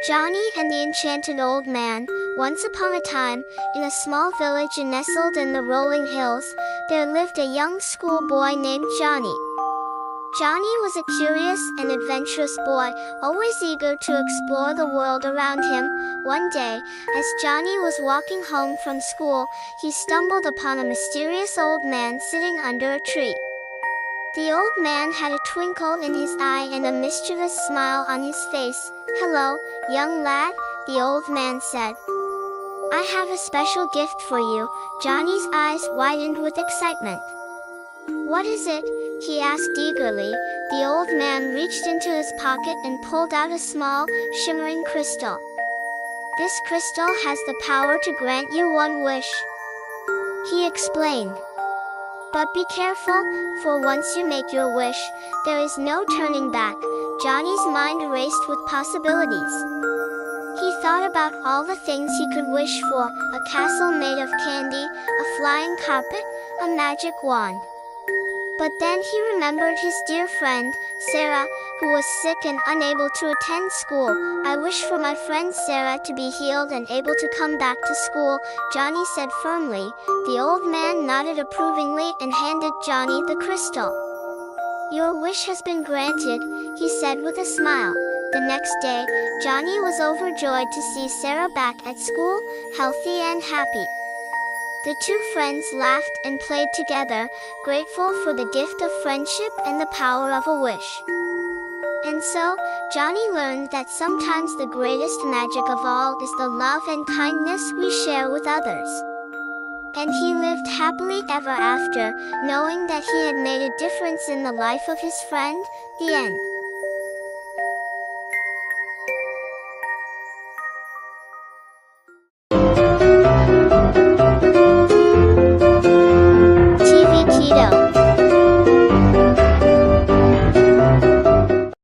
Jhonny and the Enchanted Old Man. Once upon a time, in a small village nestled in the rolling hills, there lived a young schoolboy named Jhonny. Jhonny was a curious and adventurous boy, always eager to explore the world around him. One day, as Jhonny was walking home from school, he stumbled upon a mysterious old man sitting under a tree. The old man had a twinkle in his eye and a mischievous smile on his face. "Hello, young lad," the old man said. "I have a special gift for you." Jhonny's eyes widened with excitement. "What is it?" he asked eagerly. The old man reached into his pocket and pulled out a small, shimmering crystal. "This crystal has the power to grant you one wish," he explained. "But be careful, for once you make your wish, there is no turning back." Jhonny's mind raced with possibilities. He thought about all the things he could wish for: a castle made of candy, a flying carpet, a magic wand. But then he remembered his dear friend, Sarah, who was sick and unable to attend school. "I wish for my friend Sarah to be healed and able to come back to school," Jhonny said firmly. The old man nodded approvingly and handed Jhonny the crystal. "Your wish has been granted," he said with a smile. The next day, Jhonny was overjoyed to see Sarah back at school, healthy and happy. The two friends laughed and played together, grateful for the gift of friendship and the power of a wish. And so, Jhonny learned that sometimes the greatest magic of all is the love and kindness we share with others. And he lived happily ever after, knowing that he had made a difference in the life of his friend. The end. TVKiDo.